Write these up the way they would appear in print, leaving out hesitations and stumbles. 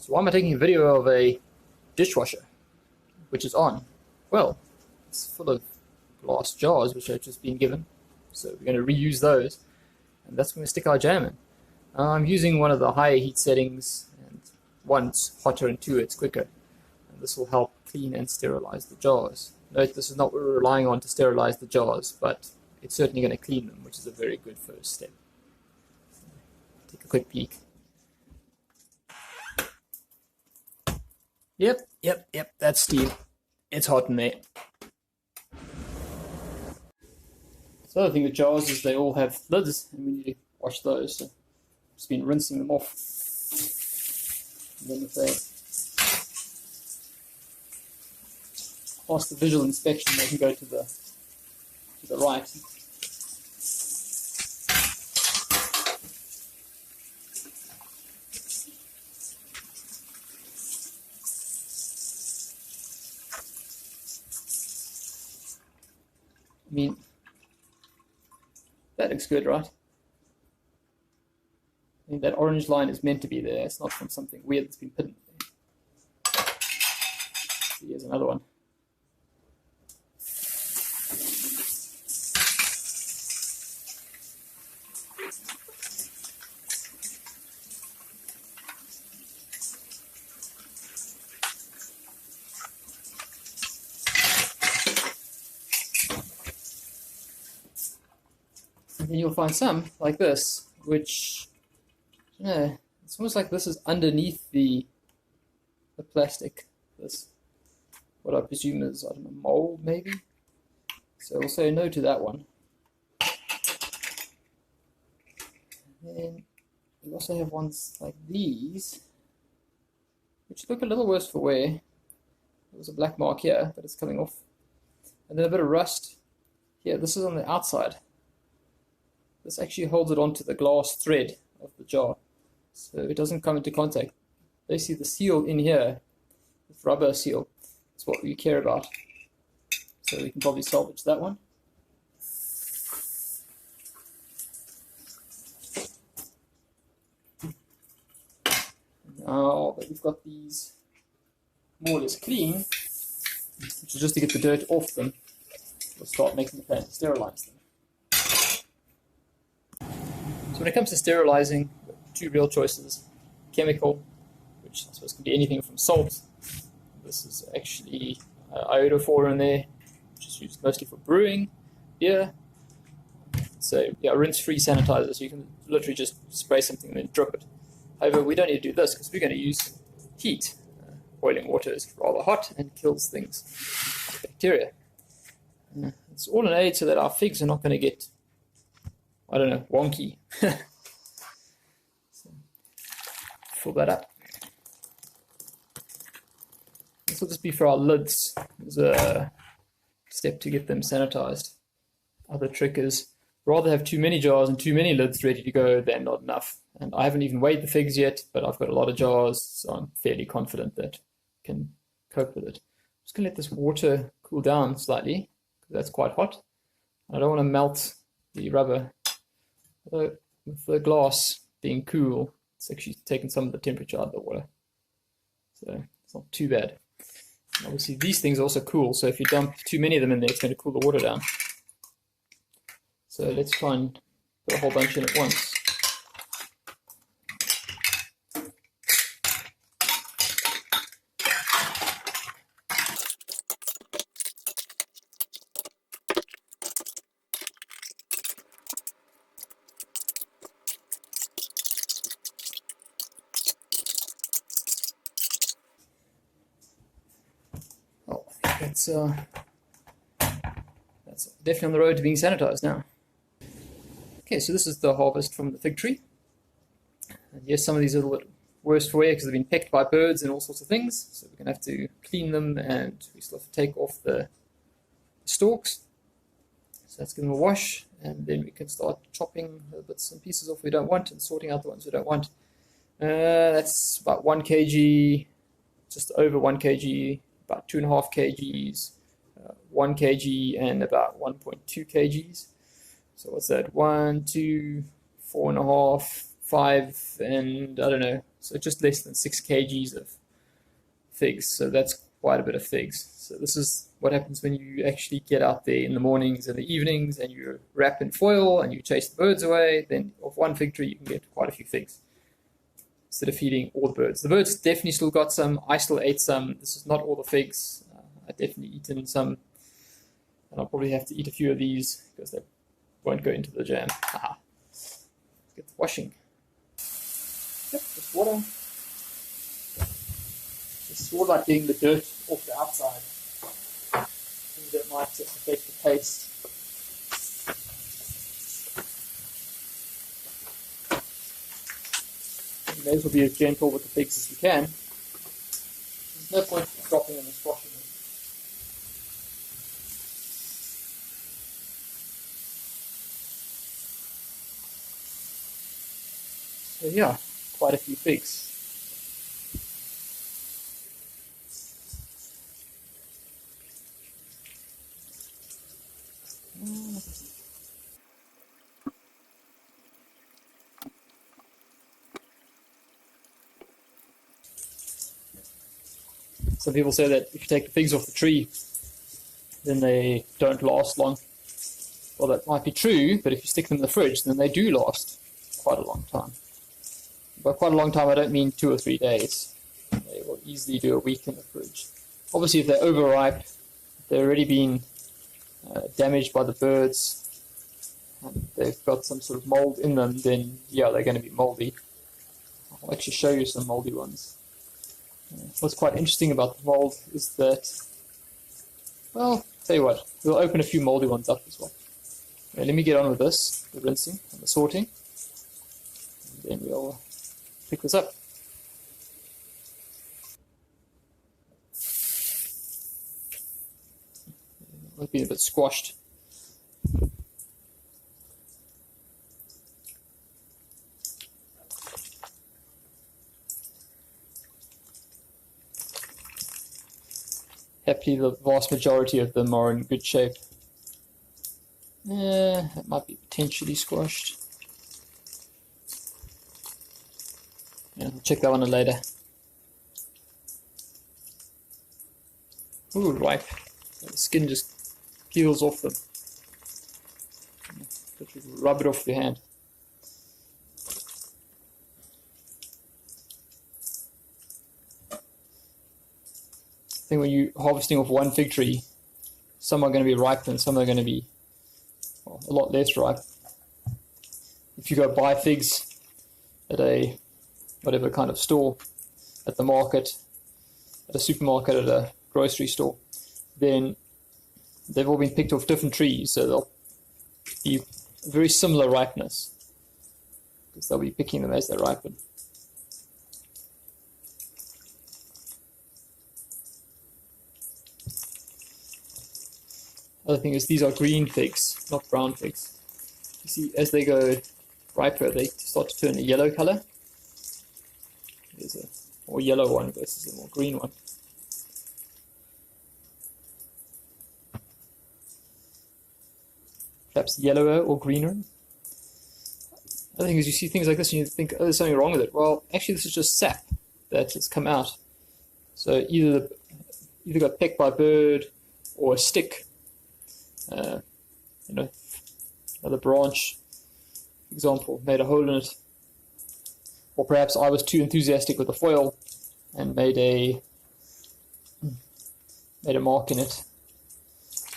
So why am I taking a video of a dishwasher, which is on? Well, it's full of glass jars which have just been given, so we're going to reuse those, and that's when we stick our jam in. I'm using one of the higher heat settings, and one's hotter and two it's quicker, and this will help clean and sterilize the jars. Note this is not what we're relying on to sterilize the jars, but it's certainly going to clean them, which is a very good first step. Take a quick peek. Yep, that's steam. It's hot in there. The other thing with jars is they all have lids, and we need to wash those. So I've just been rinsing them off. And then if they pass the visual inspection, they can go to the right. I mean, that looks good, right? I mean, that orange line is meant to be there. It's not from something weird that's been put in there. Here's another one. And you'll find some like this, which, it's almost like this is underneath the plastic. This, what I presume is, I don't know, mold maybe. So we'll say no to that one. And then we also have ones like these, which look a little worse for wear. There was a black mark here, but it's coming off. And then a bit of rust here. This is on the outside. This actually holds it onto the glass thread of the jar, so it doesn't come into contact. Basically, the seal in here, this rubber seal, is what we care about. So we can probably salvage that one. Now that we've got these more or less clean, which is just to get the dirt off them, we'll start making the plan to sterilize them. So when it comes to sterilizing, two real choices: chemical, which I suppose can be anything from salt. This is actually iodophor in there, which is used mostly for brewing beer. So yeah, rinse-free sanitizer, so you can literally just spray something and then drip it. However, we don't need to do this because we're going to use heat. Boiling water is rather hot and kills things, bacteria. It's all an aid so that our figs are not going to get, I don't know, wonky. So, fill that up. This will just be for our lids. There's a step to get them sanitized. Other trick is rather have too many jars and too many lids ready to go than not enough. And I haven't even weighed the figs yet, but I've got a lot of jars, so I'm fairly confident that I can cope with it. I'm just going to let this water cool down slightly, because that's quite hot. I don't want to melt the rubber. Although with the glass being cool, it's actually taken some of the temperature out of the water. So it's not too bad. And obviously these things are also cool, so if you dump too many of them in there, it's going to cool the water down. So let's try and put a whole bunch in at once. That's definitely on the road to being sanitized now. Okay, so this is the harvest from the fig tree. And yes, some of these are a little bit worse for wear because they've been pecked by birds and all sorts of things. So we're going to have to clean them, and we still have to take off the stalks. So let's give them a wash, and then we can start chopping the bits and pieces off we don't want and sorting out the ones we don't want. That's about 1 kg, just over 1 kg, about 2.5 kgs, 1 kg, and about 1.2 kgs. So what's that? 1, 2, 4.5, 5, and I don't know, So just less than 6 kgs of figs. So that's quite a bit of figs. So this is what happens when you actually get out there in the mornings and the evenings and you wrap in foil and you chase the birds away. Then off one fig tree you can get quite a few figs instead of feeding all the birds. The birds definitely still got some. I still ate some. This is not all the figs. I definitely eaten some. And I'll probably have to eat a few of these because they won't go into the jam. Haha. Let's get the washing. Yep, just water. This is all about getting the dirt off the outside. Things that might affect the taste. You may as well be as gentle with the figs as you can. There's no point in dropping them and squashing them. So yeah, quite a few figs. Some people say that if you take the figs off the tree, then they don't last long. Well, that might be true, but if you stick them in the fridge, then they do last quite a long time. By quite a long time, I don't mean 2 or 3 days. They will easily do a week in the fridge. Obviously, if they're overripe, they've already been damaged by the birds, and they've got some sort of mold in them, then yeah, they're going to be moldy. I'll actually show you some moldy ones. What's quite interesting about the mold is that, well, tell you what, we'll open a few moldy ones up as well. Okay, let me get on with this, the rinsing and the sorting, and then we'll pick this up. It's been a bit squashed. Happily, the vast majority of them are in good shape. That might be potentially squashed. Yeah, I'll check that one out later. Ooh, ripe. The skin just peels off them. Rub it off your hand. I think when you're harvesting off one fig tree, some are going to be ripe and some are going to be a lot less ripe. If you go buy figs at a whatever kind of store, at the market, at a supermarket, at a grocery store, then they've all been picked off different trees, so they'll be very similar ripeness because they'll be picking them as they ripen. Other thing is these are green figs, not brown figs. You see, as they go riper, they start to turn a yellow color. There's a more yellow one versus a more green one. Perhaps yellower or greener. Other thing is you see things like this and you think, oh, there's something wrong with it. Well, actually this is just sap that has come out. So either got pecked by a bird or a stick. Another branch, for example, made a hole in it, or perhaps I was too enthusiastic with the foil and made a mark in it.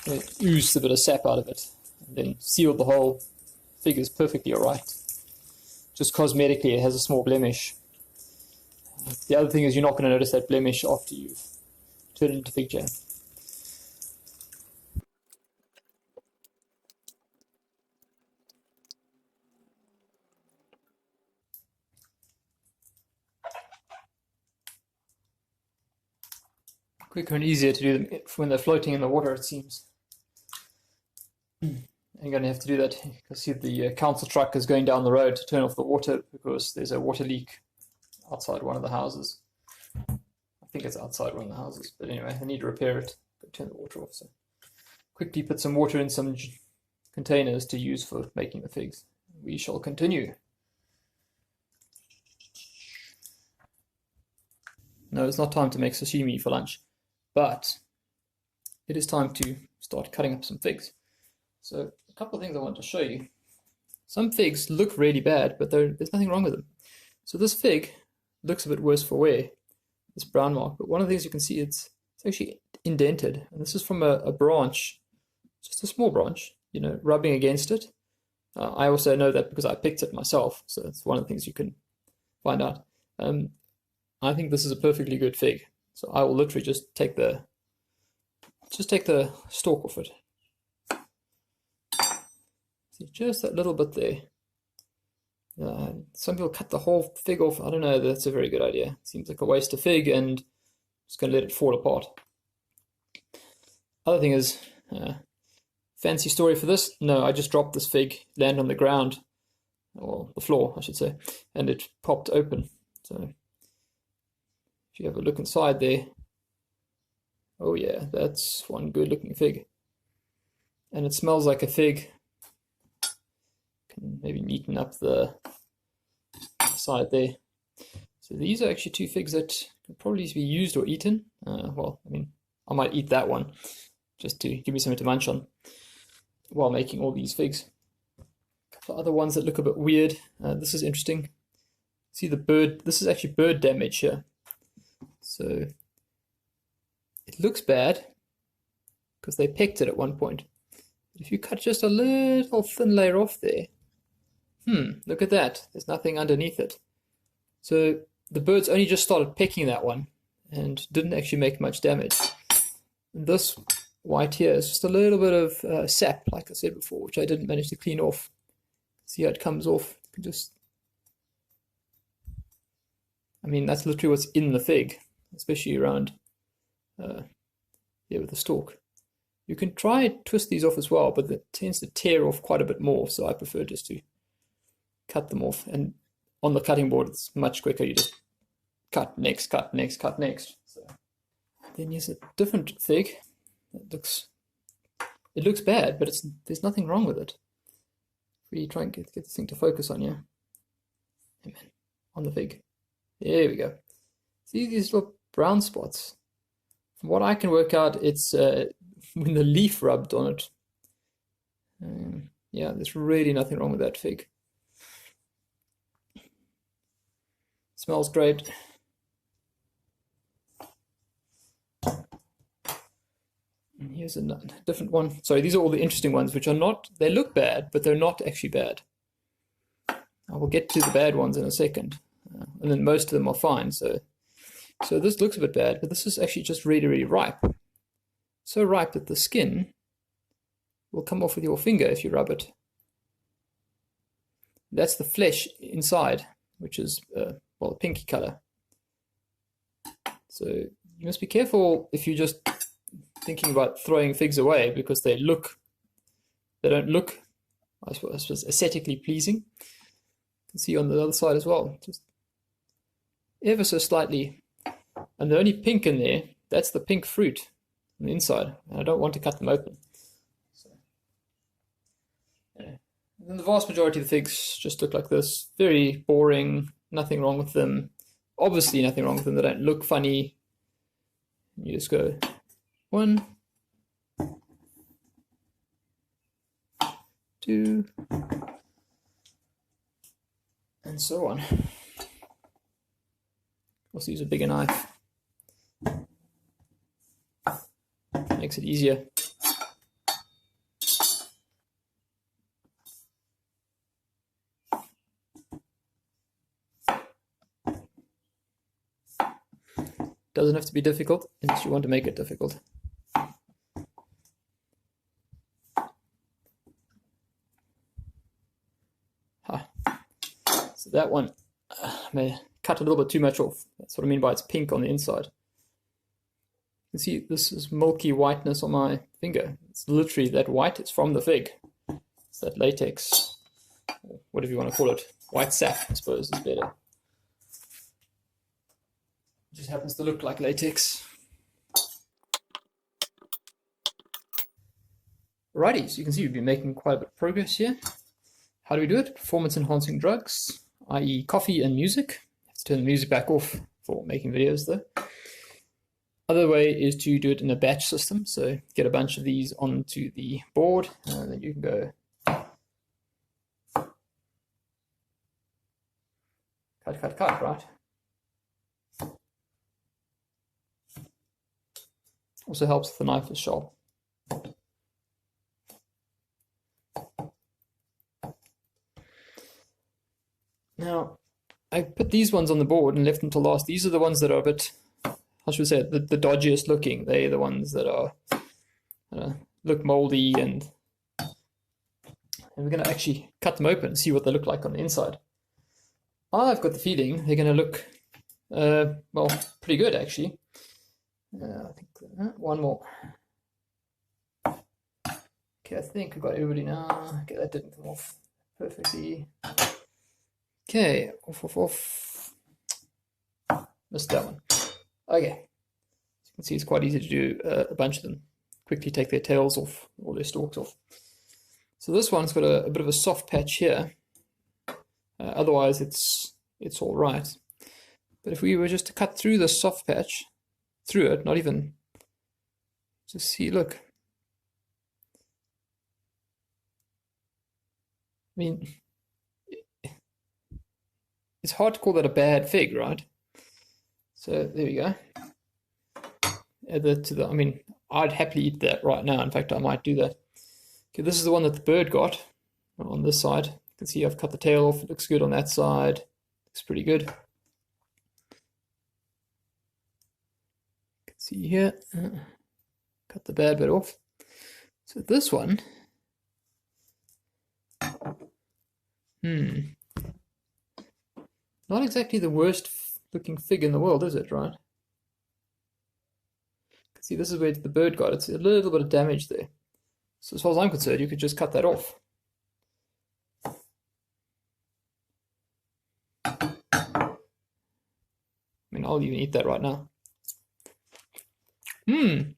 It oozed a bit of sap out of it, and then sealed the hole. Fig is perfectly alright. Just cosmetically, it has a small blemish. The other thing is you're not going to notice that blemish after you've turned it into fig jam. Quicker and easier to do them when they're floating in the water, it seems. You're going to have to do that because see the council truck is going down the road to turn off the water because there's a water leak outside one of the houses. I think it's outside one of the houses, but anyway, I need to repair it, turn the water off. So quickly put some water in some containers to use for making the figs. We shall continue. No, it's not time to make sashimi for lunch, but it is time to start cutting up some figs. So a couple of things I want to show you. Some figs look really bad, but there's nothing wrong with them. So this fig looks a bit worse for wear, this brown mark, but one of the things you can see, it's actually indented, and this is from a branch, just a small branch, you know, rubbing against it. I also know that because I picked it myself, so it's one of the things you can find out. I think this is a perfectly good fig, so I will literally just take the stalk off it. See, just that little bit there. Some people cut the whole fig off. I don't know, that's a very good idea. Seems like a waste of fig, and just going to let it fall apart. Other thing is, fancy story for this? No, I just dropped this fig, land on the ground, or the floor, I should say, and it popped open. So if you have a look inside there, oh yeah, that's one good looking fig. And it smells like a fig. Can maybe neaten up the side there. So these are actually two figs that could probably be used or eaten. Well, I mean, I might eat that one just to give me something to munch on while making all these figs. A couple of other ones that look a bit weird. This is interesting. See the bird, this is actually bird damage here. So it looks bad because they pecked it at one point. If you cut just a little thin layer off there, look at that, there's nothing underneath it. So the birds only just started pecking that one and didn't actually make much damage. And this white here is just a little bit of sap, like I said before, which I didn't manage to clean off. See how it comes off? You can just, I mean, that's literally what's in the fig, especially around here with the stalk. You can try and twist these off as well, but it tends to tear off quite a bit more, so I prefer just to cut them off. And on the cutting board, it's much quicker. You just cut next, cut next, cut next. So then here's a different fig. It looks bad, but there's nothing wrong with it. Really try and get this thing to focus on you. Amen. On the fig. There we go. See these little brown spots? From what I can work out, it's when the leaf rubbed on it. Yeah, there's really nothing wrong with that fig. Smells great. And here's a different one. Sorry, these are all the interesting ones, which are not, they look bad, but they're not actually bad. I will get to the bad ones in a second. And then most of them are fine. So this looks a bit bad, but this is actually just really, really ripe. So ripe that the skin will come off with your finger if you rub it. That's the flesh inside, which is, well, a pinky color. So you must be careful if you're just thinking about throwing figs away, because they don't look, I suppose, aesthetically pleasing. You can see on the other side as well, just ever so slightly. And the only pink in there, that's the pink fruit on the inside. And I don't want to cut them open. So, yeah. And then the vast majority of the figs just look like this. Very boring, nothing wrong with them. Obviously nothing wrong with them. They don't look funny. You just go 1, 2, and so on. Also use a bigger knife. Makes it easier. Doesn't have to be difficult unless you want to make it difficult. So that one may cut a little bit too much off. That's what I mean by it's pink on the inside. You can see this is milky whiteness on my finger. It's literally that white. It's from the fig. It's that latex, or whatever you want to call it. White sap, I suppose, is better. It just happens to look like latex. Alrighty, so you can see we've been making quite a bit of progress here. How do we do it? Performance enhancing drugs, i.e. coffee and music. Let's turn the music back off for making videos though. Other way is to do it in a batch system. So get a bunch of these onto the board, and then you can go cut, right? Also helps if the knife is sharp. Now, I put these ones on the board and left them till last. These are the ones that are a bit, how should we say it, the dodgiest looking. They're the ones that are look moldy, and we're going to actually cut them open and see what they look like on the inside. I've got the feeling they're going to look, well, pretty good actually. I think one more. Okay, I think I've got everybody now. Okay, that didn't come off perfectly. Okay, off. Missed that one. Okay, as you can see, it's quite easy to do a bunch of them. Quickly take their tails off, or their stalks off. So this one's got a bit of a soft patch here. Otherwise, it's all right. But if we were just to cut through the soft patch, through it, not even, just see, look. I mean, it's hard to call that a bad fig, right? So there we go. Add that to the, I mean, I'd happily eat that right now. In fact, I might do that. Okay, this is the one that the bird got on this side. You can see I've cut the tail off. It looks good on that side. Looks pretty good. You can see here, cut the bad bit off. So this one, not exactly the worst looking fig in the world, is it, right? See, this is where the bird got it. It's a little bit of damage there. So as far as I'm concerned, you could just cut that off. I mean, I'll even eat that right now. It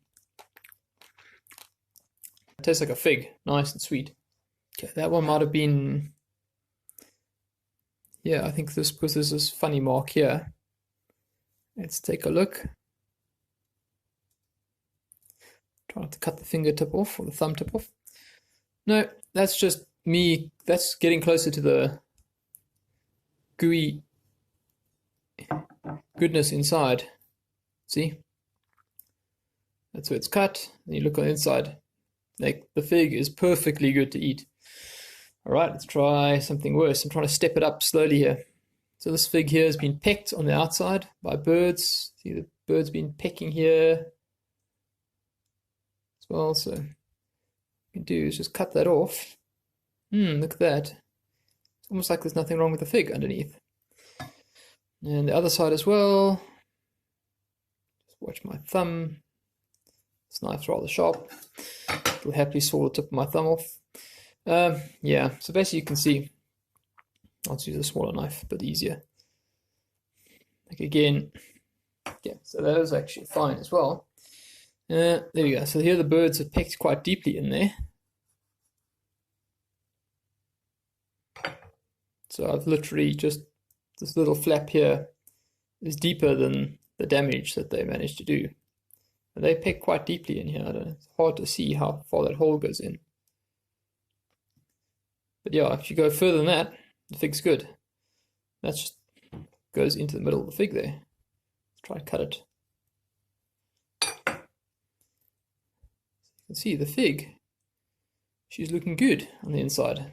tastes like a fig, nice and sweet. Okay, that one might have been, yeah, I think this, because there's this funny mark here. Let's take a look. Try not to cut the fingertip off, or the thumb tip off. No, that's just me, that's getting closer to the gooey goodness inside. See? That's where it's cut. And you look on the inside. Like, the fig is perfectly good to eat. Alright, let's try something worse. I'm trying to step it up slowly here. So this fig here has been pecked on the outside by birds. See, the bird's been pecking here as well. So what you can do is just cut that off. Look at that. It's almost like there's nothing wrong with the fig underneath. And the other side as well. Just watch my thumb. This knife's rather sharp. It'll happily saw the tip of my thumb off. Yeah, so basically you can see, I'll use a smaller knife, a bit easier. Like again, yeah, so that was actually fine as well. There we go. So here the birds have pecked quite deeply in there. So I've literally just, this little flap here is deeper than the damage that they managed to do. And they peck quite deeply in here. It's hard to see how far that hole goes in. But yeah, if you go further than that, the fig's good. That just goes into the middle of the fig there. Let's try and cut it. You can see the fig. She's looking good on the inside.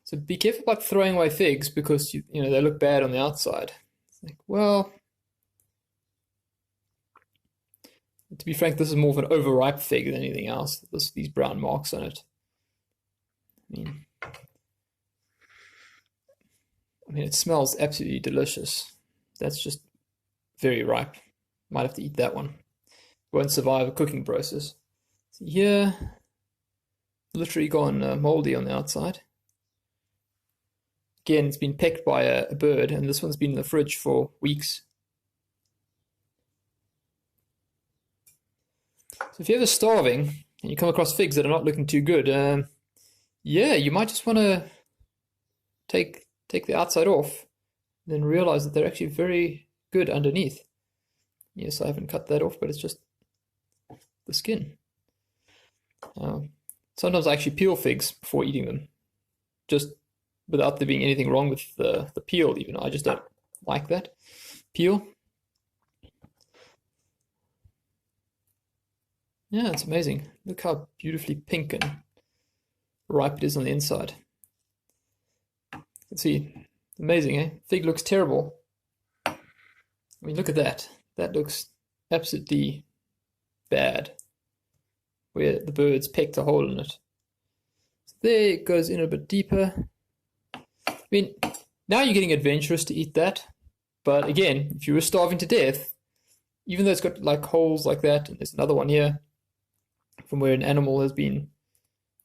So be careful about throwing away figs because you know they look bad on the outside. It's like, well, to be frank, this is more of an overripe fig than anything else. These brown marks on it. I mean, it smells absolutely delicious. That's just very ripe. Might have to eat that one. Won't survive a cooking process. See here, literally gone moldy on the outside. Again, it's been pecked by a bird, and this one's been in the fridge for weeks. So if you're ever starving and you come across figs that are not looking too good, yeah, you might just want to take the outside off, then realize that they're actually very, good underneath. Yes, I haven't cut that off, but it's just the skin. Sometimes I actually peel figs before eating them, just without there being anything wrong with the peel even. I just don't like that peel. Yeah, it's amazing. Look how beautifully pink and ripe it is on the inside. You can see, amazing, eh? Fig looks terrible. I mean, look at that. That looks absolutely bad, where the birds pecked a hole in it. So there it goes in a bit deeper. I mean, now you're getting adventurous to eat that, but again, if you were starving to death, even though it's got like holes like that, and there's another one here from where an animal has been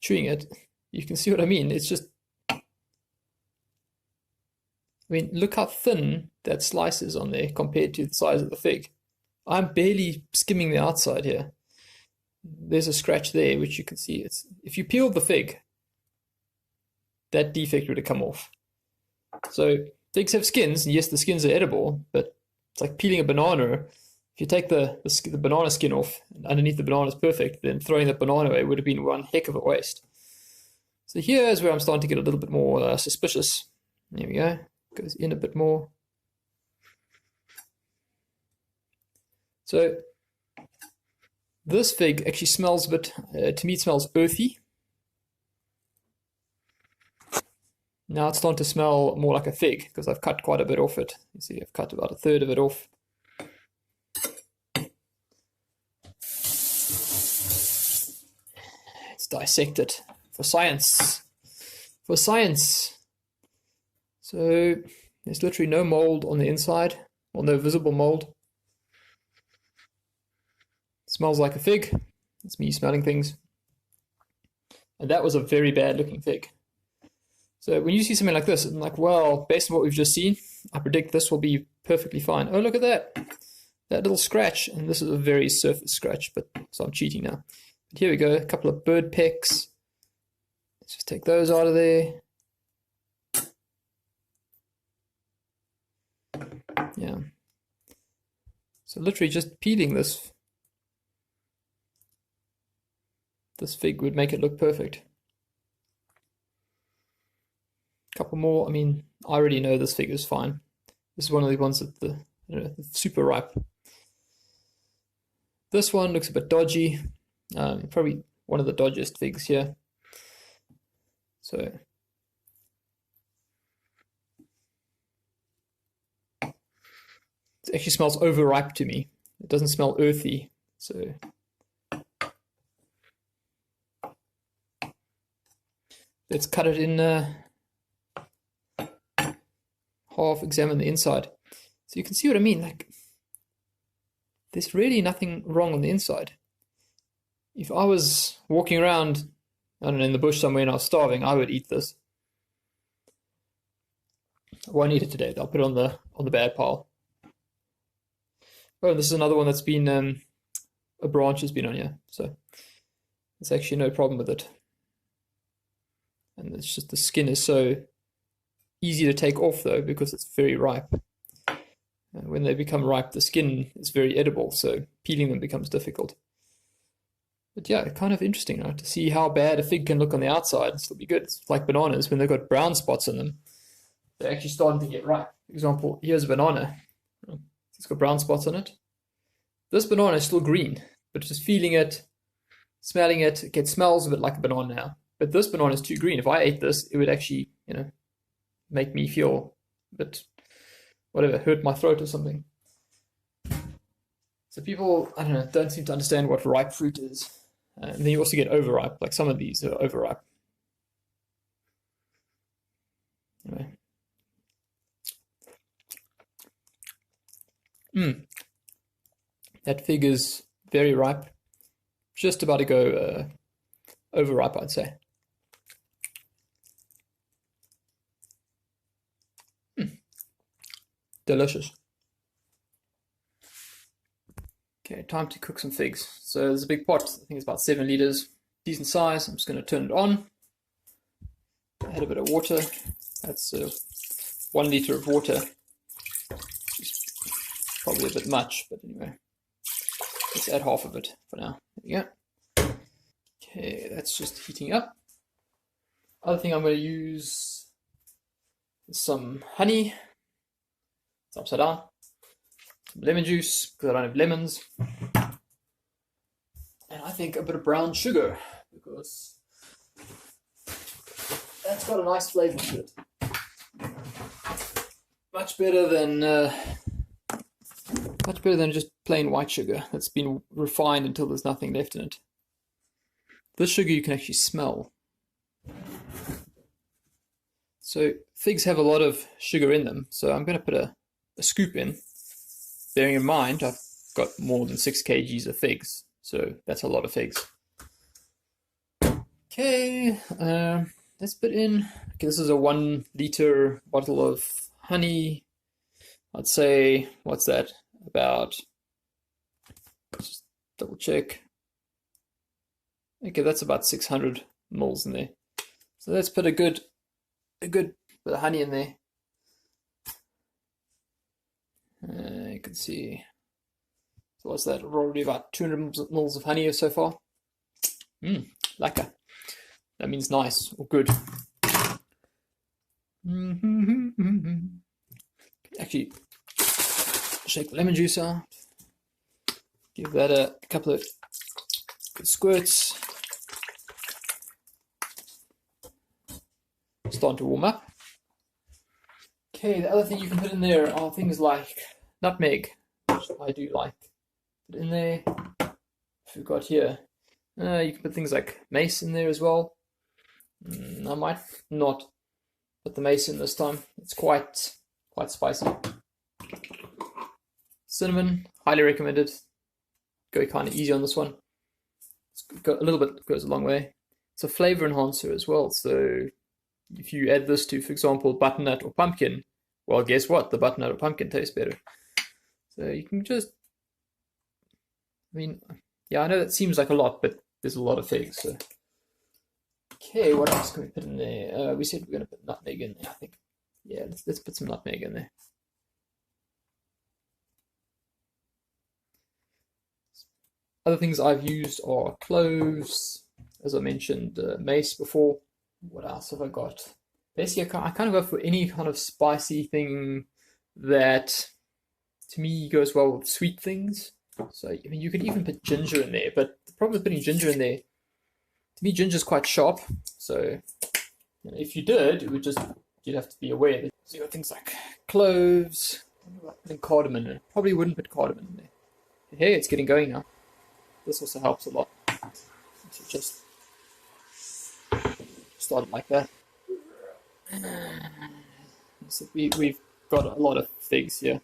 chewing it, you can see what I mean. It's just, I mean, look how thin that slice is on there compared to the size of the fig. I'm barely skimming the outside here. There's a scratch there, which you can see. It's, if you peeled the fig, that defect would have come off. So figs have skins, and yes, the skins are edible, but it's like peeling a banana. If you take the banana skin off, and underneath the banana is perfect, then throwing that banana away would have been one heck of a waste. So here is where I'm starting to get a little bit more suspicious. There we go. Goes in a bit more. So this fig actually smells a bit, to me it smells earthy. Now it's starting to smell more like a fig because I've cut quite a bit off it. You see, I've cut about a third of it off. Let's dissect it for science. For science. So there's literally no mold on the inside, or no visible mold. It smells like a fig. It's me smelling things. And that was a very bad looking fig. So when you see something like this, I'm like, well, based on what we've just seen, I predict this will be perfectly fine. Oh, look at that. That little scratch. And this is a very surface scratch, but so I'm cheating now. But here we go, a couple of bird pecks. Let's just take those out of there. Yeah. So literally just peeling this fig would make it look perfect. Couple more. I mean, I already know this fig is fine. This is one of the ones that the super ripe. This one looks a bit dodgy. Probably one of the dodgiest figs here. So it actually smells overripe to me. It doesn't smell earthy. So let's cut it in half, examine the inside. So you can see what I mean. Like, there's really nothing wrong on the inside. If I was walking around, I don't know, in the bush somewhere and I was starving, I would eat this. I won't eat it today. I'll put it on the bad pile. Oh, this is another one that's been a branch has been on here, so there's actually no problem with it. And it's just the skin is so easy to take off though because it's very ripe. And when they become ripe, the skin is very edible, so peeling them becomes difficult. But yeah, kind of interesting, right? To see how bad a fig can look on the outside and still be good. It's like bananas, when they've got brown spots on them, they're actually starting to get ripe. For example, here's a banana. It's got brown spots on it. This banana is still green, but just feeling it, smelling it, it smells a bit like a banana now. But this banana is too green. If I ate this, it would actually, make me feel a bit, whatever, hurt my throat or something. So people, I don't know, don't seem to understand what ripe fruit is. And then you also get overripe, like some of these are overripe. Anyway. That fig is very ripe. Just about to go overripe, I'd say. Delicious. Okay, time to cook some figs. So there's a big pot, I think it's about 7 liters, decent size. I'm just going to turn it on. Add a bit of water. That's 1 liter of water. Just probably a bit much, but anyway, let's add half of it for now. There we go. Okay, that's just heating up. Other thing I'm going to use is some honey. It's upside down. Some lemon juice, because I don't have lemons. And I think a bit of brown sugar, because that's got a nice flavour to it. Much better than just plain white sugar that's been refined until there's nothing left in it. This sugar you can actually smell. So figs have a lot of sugar in them, so I'm going to put a scoop in, bearing in mind I've got more than 6 kgs of figs, so that's a lot of figs. Okay, let's put in, okay, this is a 1 liter bottle of honey. I'd say, what's that, about, just double check. Okay, that's about 600 mils in there. So let's put a good bit of honey in there. You can see, so what's that, already about 200 mils of honey so far. Lekker. That means nice or good. Actually, shake the lemon juice out. Give that a couple of good squirts. Starting to warm up. Okay, the other thing you can put in there are things like nutmeg, which I do like. Put in there. If we've got here, you can put things like mace in there as well. I might not put the mace in this time. It's quite spicy. Cinnamon, highly recommended. Go kind of easy on this one. A little bit goes a long way. It's a flavor enhancer as well. So if you add this to, for example, butternut or pumpkin, well, guess what? The butternut or pumpkin tastes better. So you can just, I mean, yeah, I know that seems like a lot, but there's a lot of figs. So. Okay, what else can we put in there? We said we're going to put nutmeg in there, I think. Yeah, let's put some nutmeg in there. Other things I've used are cloves, as I mentioned, mace before. What else have I got? Basically, I kind of go for any kind of spicy thing that, to me, goes well with sweet things. So, I mean, you could even put ginger in there, but the problem with putting ginger in there, to me, ginger's quite sharp. So, you know, if you did, it would just, you'd have to be aware that you got things like cloves, and cardamom in it. Probably wouldn't put cardamom in there. Hey, it's getting going now. This also helps a lot. So just start it like that. So we've got a lot of figs here.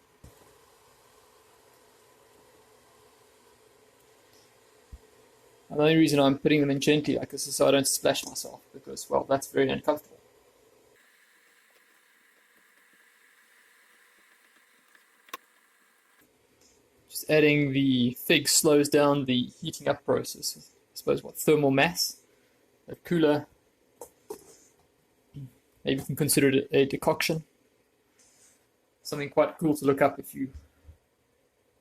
And the only reason I'm putting them in gently like this is so I don't splash myself, because, well, that's very uncomfortable. Just adding the fig slows down the heating up process. I suppose what, thermal mass, a cooler. Maybe you can consider it a decoction. Something quite cool to look up if you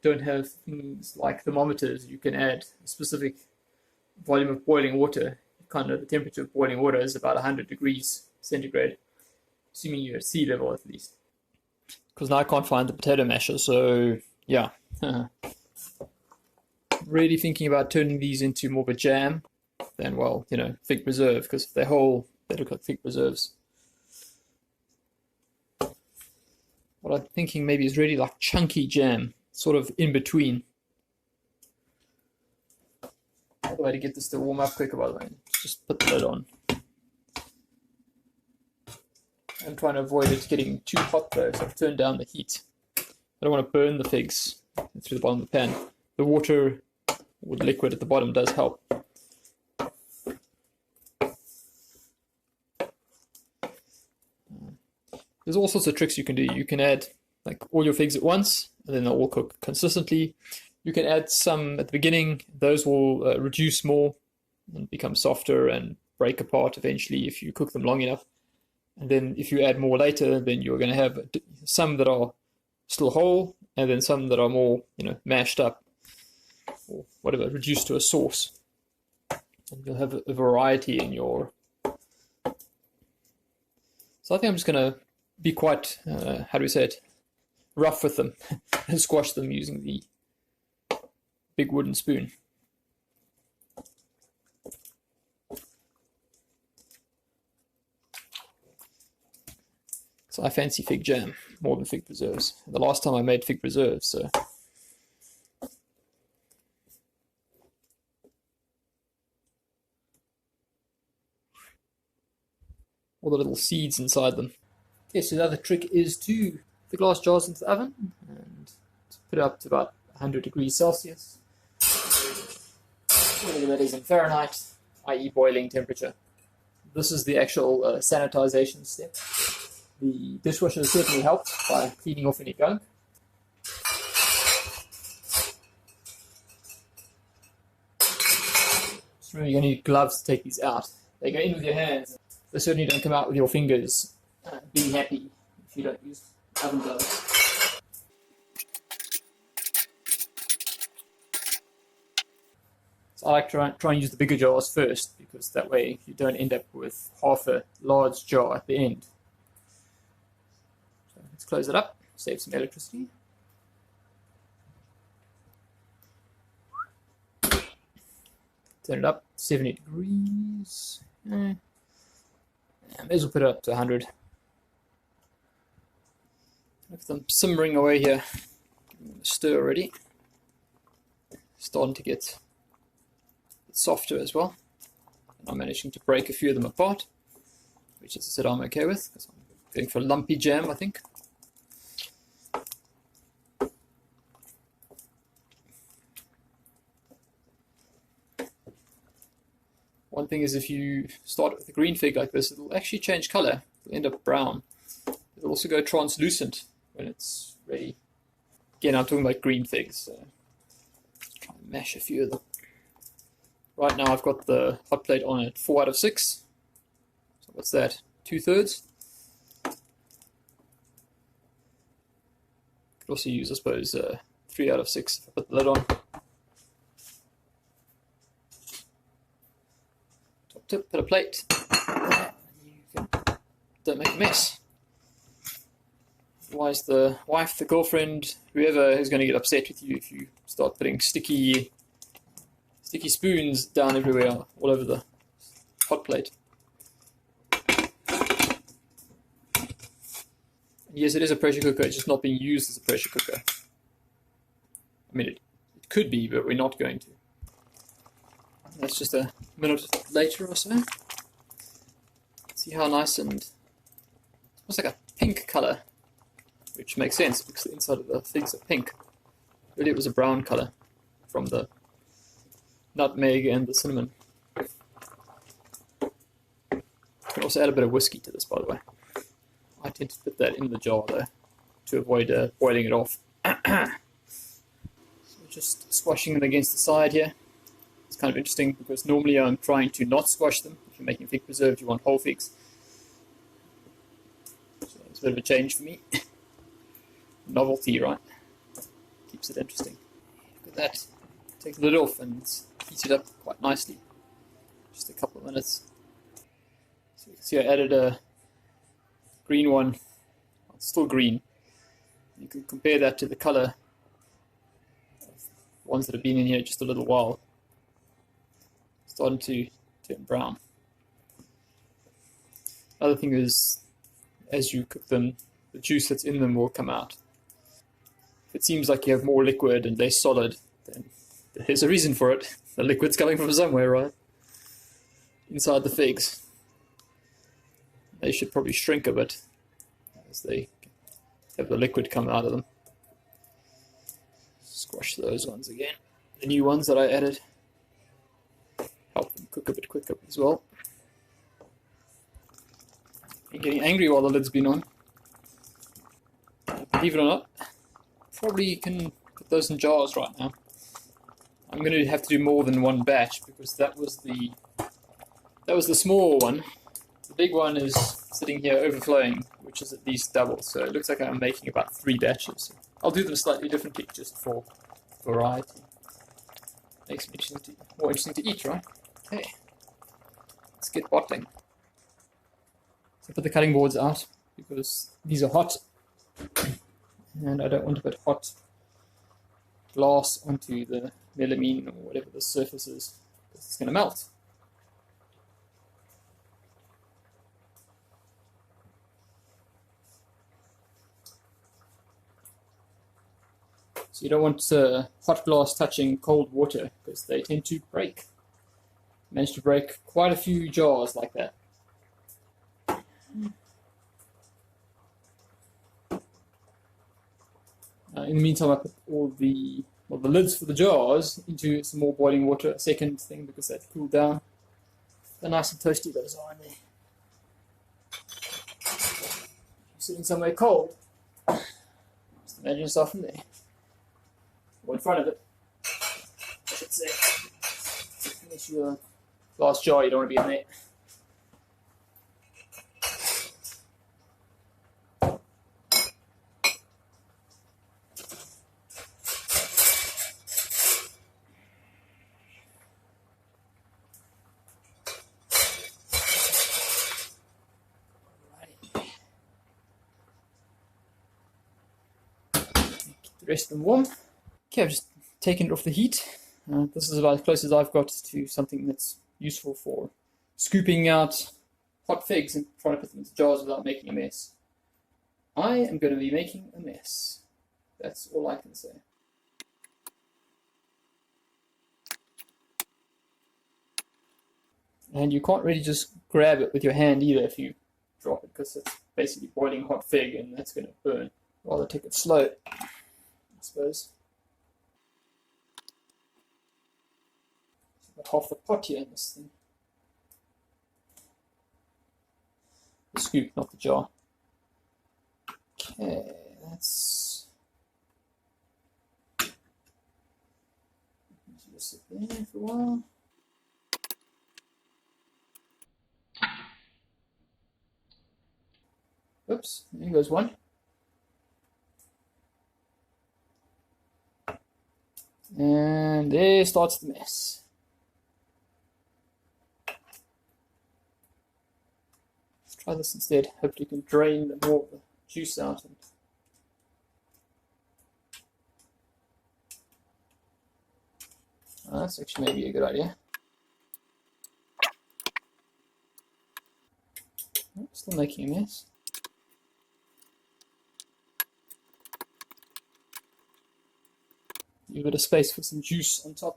don't have things like thermometers. You can add a specific volume of boiling water. Kind of the temperature of boiling water is about 100 degrees centigrade, assuming you're at sea level at least. Because now I can't find the potato masher, so yeah. Really thinking about turning these into more of a jam than, well, you know, fig preserve, because if they're whole, they look like fig preserves. What I'm thinking maybe is really like chunky jam, sort of in between. The way to get this to warm up quicker, by the way, just put the lid on. I'm trying to avoid it getting too hot though, so I've turned down the heat. I don't want to burn the figs through the bottom of the pan. The water with liquid at the bottom does help. There's all sorts of tricks you can do. You can add like all your figs at once, and then they'll all cook consistently. You can add some at the beginning. Those will reduce more and become softer and break apart eventually if you cook them long enough. And then if you add more later, then you're going to have some that are still whole, and then some that are more, mashed up or whatever, reduced to a sauce. And you'll have a variety in your. So I think I'm just going to be quite, how do we say it, rough with them and squash them using the big wooden spoon. So I fancy fig jam more than fig preserves. The last time I made fig preserves, so. All the little seeds inside them. Okay, so the other trick is to put the glass jars into the oven and put it up to about 100 degrees Celsius. Whatever that is in Fahrenheit, i.e. boiling temperature. This is the actual sanitization step. The dishwasher certainly helps by cleaning off any gunk. Just remember, you're going to need gloves to take these out. They go in with your hands. They certainly don't come out with your fingers. Be happy if you don't use oven gloves. So I like to try and use the bigger jars first, because that way you don't end up with half a large jar at the end. So let's close it up, save some electricity. Turn it up, 70 degrees. And may as well put it up to 100. Look at them simmering away here. Give them a stir already. Starting to get softer as well. And I'm managing to break a few of them apart, which, as I said, I'm okay with, because I'm going for lumpy jam, I think. One thing is, if you start with a green fig like this, it'll actually change color. It'll end up brown. It'll also go translucent when it's ready. Again, I'm talking about green figs, so try and mash a few of them. Right now I've got the hot plate on at 4 out of 6. So what's that? 2/3? Could also use, I suppose, 3 out of 6 if I put the lid on. Top tip, put a plate. Don't make a mess. Otherwise the wife, the girlfriend, whoever is going to get upset with you if you start putting sticky spoons down everywhere, all over the hot plate. Yes, it is a pressure cooker, it's just not being used as a pressure cooker. I mean, it could be, but we're not going to. That's just a minute later or so. See how nice and almost like a pink color, which makes sense because the inside of the figs are pink. Really, it was a brown color from the nutmeg and the cinnamon. You can also add a bit of whiskey to this, by the way. I tend to put that in the jar though, to avoid boiling it off. So just squashing them against the side here. It's kind of interesting because normally I'm trying to not squash them. If you're making fig preserve, you want whole figs. So it's a bit of a change for me. Novelty, right? Keeps it interesting. Look at that. Take the lid off and heat it up quite nicely. Just a couple of minutes. So you can see I added a green one. It's still green. You can compare that to the color of ones that have been in here just a little while. Starting to turn brown. Other thing is, as you cook them, the juice that's in them will come out. If it seems like you have more liquid and less solid, then there's a reason for it. The liquid's coming from somewhere, right? Inside the figs. They should probably shrink a bit as they have the liquid come out of them. Squash those ones again. The new ones that I added help them cook a bit quicker as well. I'm getting angry while the lid's been on. Believe it or not, probably can put those in jars right now. I'm going to have to do more than one batch because that was the small one. The big one is sitting here overflowing, which is at least double. So it looks like I'm making about 3 batches. I'll do them slightly differently just for variety. Makes me more interesting to eat, right? Okay, let's get bottling. So put the cutting boards out because these are hot, and I don't want to put hot glass onto the melamine or whatever the surface is, because it's going to melt. So you don't want hot glass touching cold water because they tend to break. Managed to break quite a few jars like that. In the meantime, I put all the lids for the jars into some more boiling water, a second thing, because that cooled down. They're nice and toasty, those are in there. Sitting somewhere cold. Just imagine yourself in there. Or in front of it, I should say. Unless you're a glass jar, you don't want to be in there. The rest of them warm. Okay, I've just taken it off the heat. This is about as close as I've got to something that's useful for scooping out hot figs and trying to put them into jars without making a mess. I am going to be making a mess. That's all I can say. And you can't really just grab it with your hand either if you drop it, because it's basically boiling hot fig and that's going to burn. Rather take it slow, I suppose. About half the pot here in this thing. The scoop, not the jar. Okay, that's just sit there for a while. Oops, there goes one. And there starts the mess. Let's try this instead. Hopefully you can drain more of the juice out. That's actually maybe a good idea. Oh, still making a mess. Leave a bit of space for some juice on top.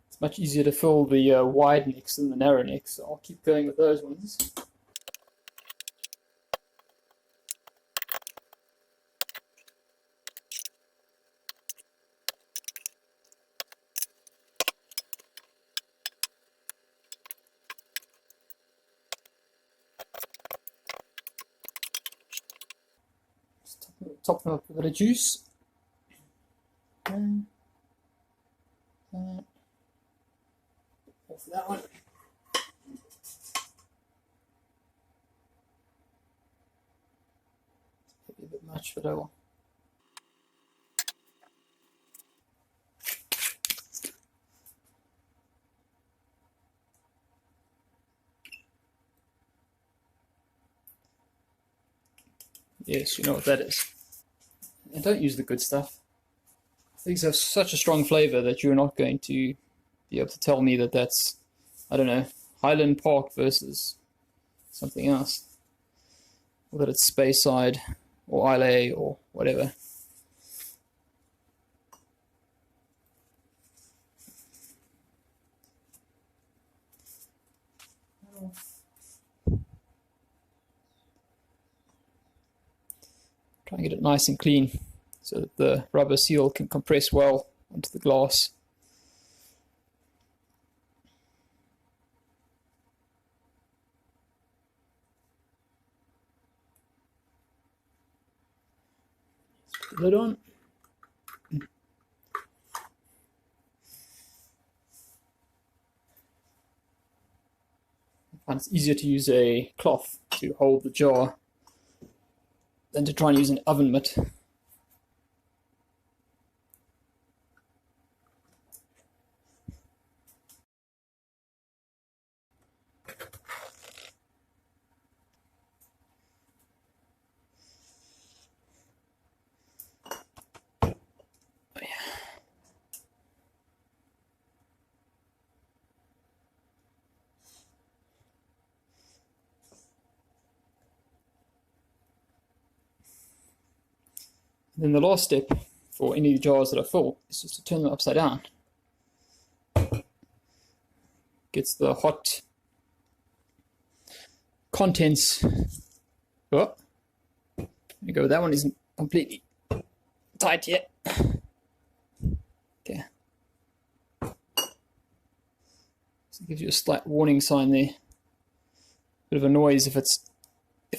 It's much easier to fill the wide necks than the narrow necks, so I'll keep going with those ones. Just top them up with a bit of juice. Off that one. Maybe a bit much, but I will. Yes, you know what that is. And don't use the good stuff. These have such a strong flavour that you're not going to be able to tell me that that's, I don't know, Highland Park versus something else. Or that it's Speyside or Islay or whatever. Try and get it nice and clean so that the rubber seal can compress well onto the glass. Put the lid on. find it's easier to use a cloth to hold the jar than to try and use an oven mitt. Then the last step for any jars that are full is just to turn them upside down. Gets the hot contents. Oh, there you go. That one isn't completely tight yet. Okay. So it gives you a slight warning sign there. Bit of a noise if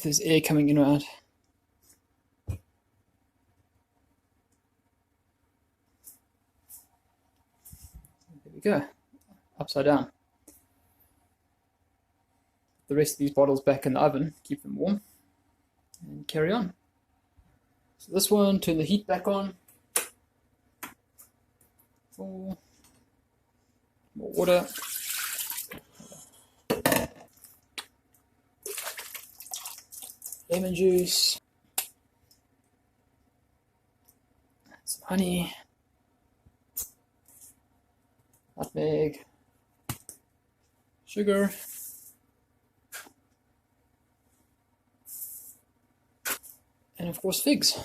there's air coming in or out. Go upside down. The rest of these bottles back in the oven, keep them warm, and carry on. So this one, turn the heat back on. More water. Lemon juice. Some honey. Nutmeg, sugar, and of course figs.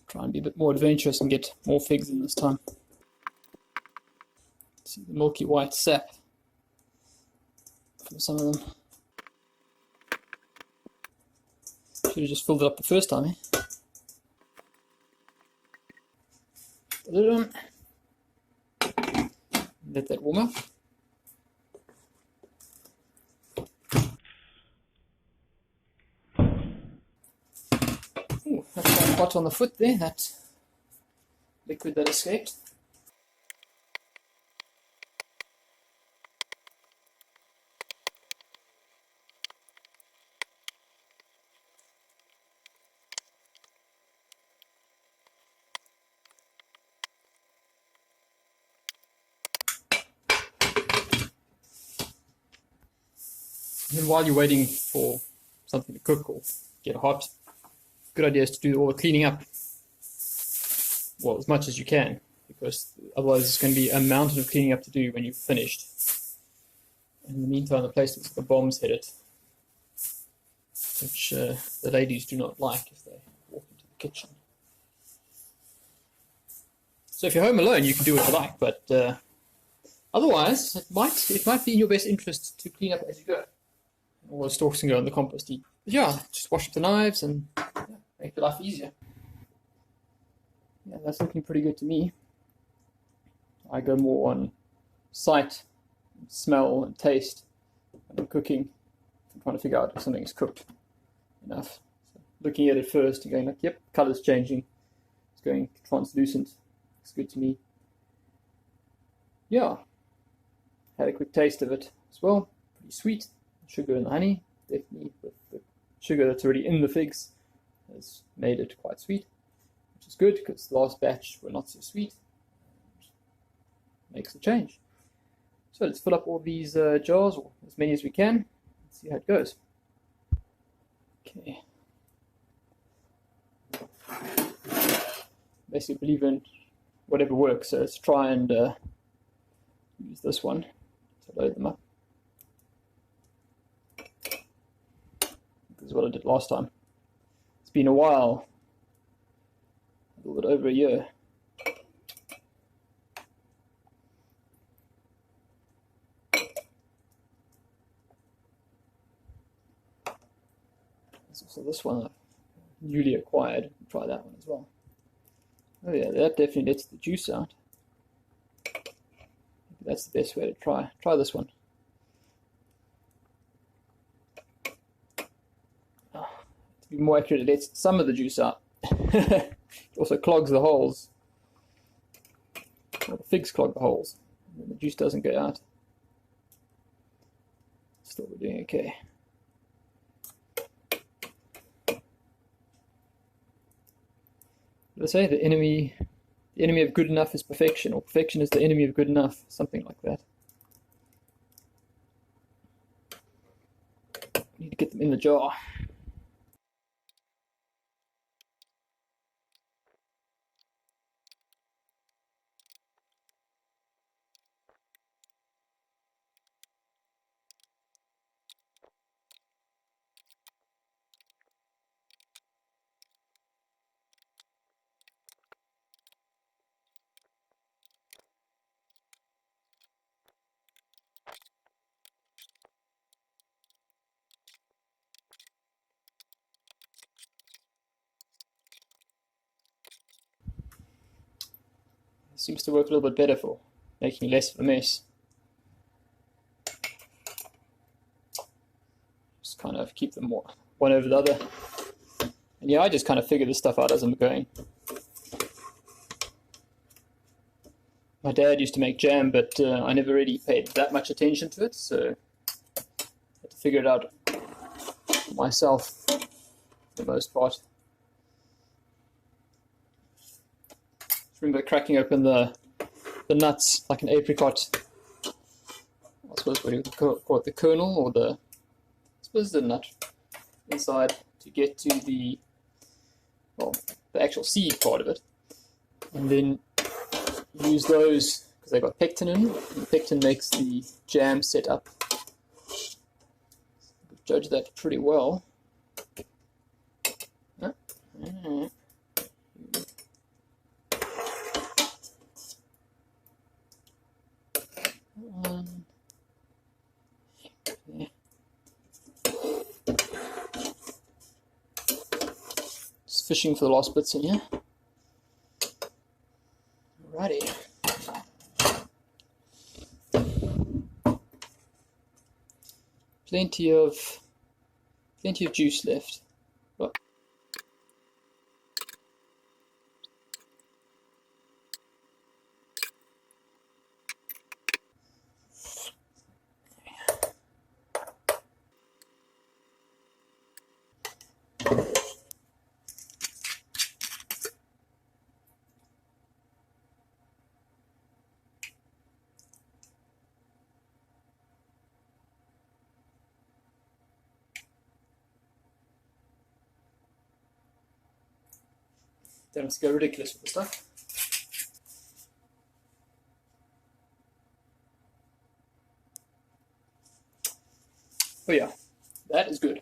Try and be a bit more adventurous and get more figs in this time. See the milky white sap from some of them. Should have just filled it up the first time, eh? The lid on. Let that warm up. Ooh, that's quite hot on the foot there, that liquid that escaped. And then while you're waiting for something to cook or get hot, good idea is to do all the cleaning up, well, as much as you can, because otherwise there's going to be a mountain of cleaning up to do when you've finished. In the meantime, the place looks like a bomb's hit it, which the ladies do not like if they walk into the kitchen. So if you're home alone, you can do what you like, but otherwise, it might be in your best interest to clean up as you go. All the stalks can go in the compost heap. But yeah, just wash up the knives and make your life easier. Yeah, that's looking pretty good to me. I go more on sight, smell, and taste when I'm cooking. I'm trying to figure out if something is cooked enough. So looking at it first and going like, yep, color's changing. It's going translucent. Looks good to me. Yeah, had a quick taste of it as well. Pretty sweet. Sugar and honey, definitely with the sugar that's already in the figs has made it quite sweet, which is good because the last batch were not so sweet. Makes a change. So let's fill up all these jars, or as many as we can, and see how it goes. Okay. Basically believe in whatever works, so let's try and use this one to load them up. Is what I did last time. It's been a while, a little bit over a year. There's also this one I've newly acquired. Try that one as well. Oh yeah, that definitely lets the juice out. Maybe that's the best way to try this one. be more accurate, it lets some of the juice out. It also clogs the holes. Well, the figs clog the holes, and the juice doesn't go out. Still, we're doing okay. Let's say the enemy of good enough is perfection, or perfection is the enemy of good enough, something like that. Need to get them in the jar. It seems to work a little bit better for making less of a mess. Just kind of keep them one over the other. And yeah, I just kind of figure this stuff out as I'm going. My dad used to make jam, but I never really paid that much attention to it, so I had to figure it out myself for the most part. Just remember cracking open the nuts like an apricot. I suppose what do you call it, the kernel, or I suppose the nut inside, to get to the actual seed part of it, and then use those because they've got pectin in, and pectin makes the jam set up. Judge that pretty well. Just fishing for the last bits in here. Alrighty. Plenty of juice left. Oh. Don't have to go ridiculous with the stuff. Oh yeah, that is good.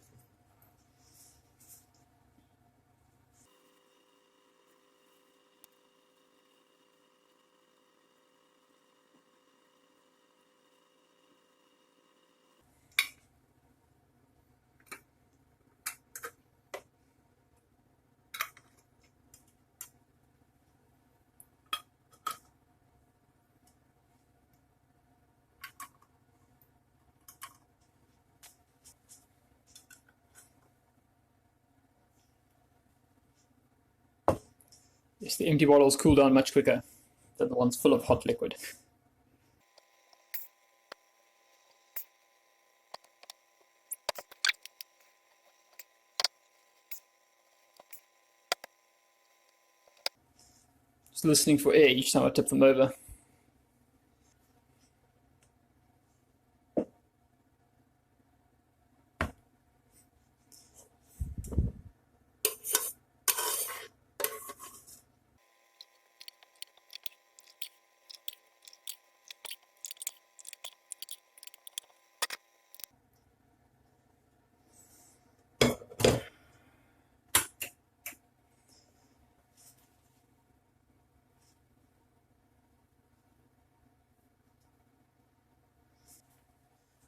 Yes, the empty bottles cool down much quicker than the ones full of hot liquid. Just listening for air each time I tip them over.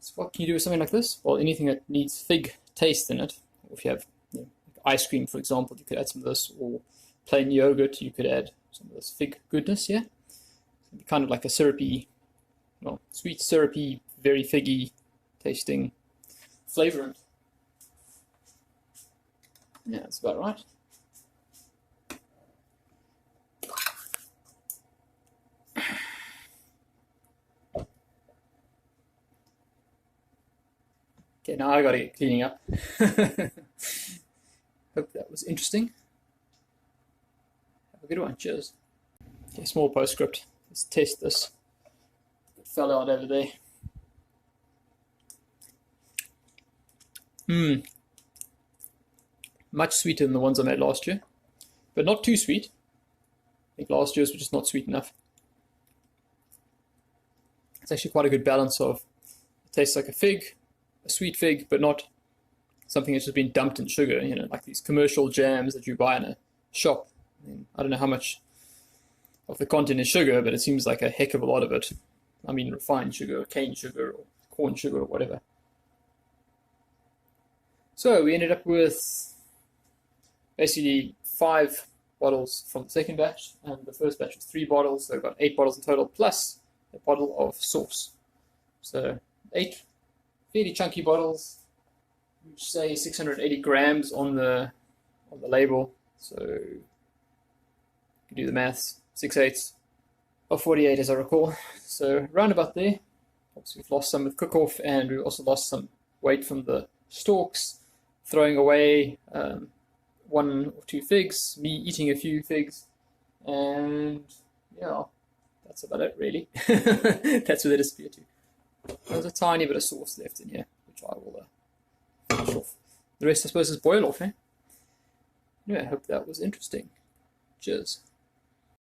So what can you do with something like this? Well, anything that needs fig taste in it, or if you have like ice cream, for example, you could add some of this, or plain yogurt, you could add some of this fig goodness here. It'd be kind of like a syrupy, well, sweet, syrupy, very figgy tasting flavorant. Yeah, that's about right. Okay, now I gotta get cleaning up. Hope that was interesting. Have a good one. Cheers. Okay, small postscript. Let's test this. It fell out over there. Much sweeter than the ones I made last year, but not too sweet. I think last year's were just not sweet enough. It's actually quite a good balance of, it tastes like a fig, a sweet fig, but not something that's just been dumped in sugar, you know, like these commercial jams that you buy in a shop. I don't know how much of the content is sugar, but it seems like a heck of a lot of it. I mean, refined sugar, or cane sugar, or corn sugar, or whatever. So we ended up with basically 5 bottles from the second batch, and the first batch was 3 bottles, so about 8 bottles in total, plus a bottle of sauce. So 8 fairly chunky bottles, which say 680 grams on the label. So you can do the maths. 6/8 of 48, as I recall. So round about there. Obviously, we've lost some with cook-off, and we also lost some weight from the stalks, throwing away 1 or 2 figs, me eating a few figs, and yeah, that's about it, really. That's where they disappear to. There's a tiny bit of sauce left in here, which I will finish off. The rest, I suppose, is boil off, eh? Anyway, I hope that was interesting. Cheers.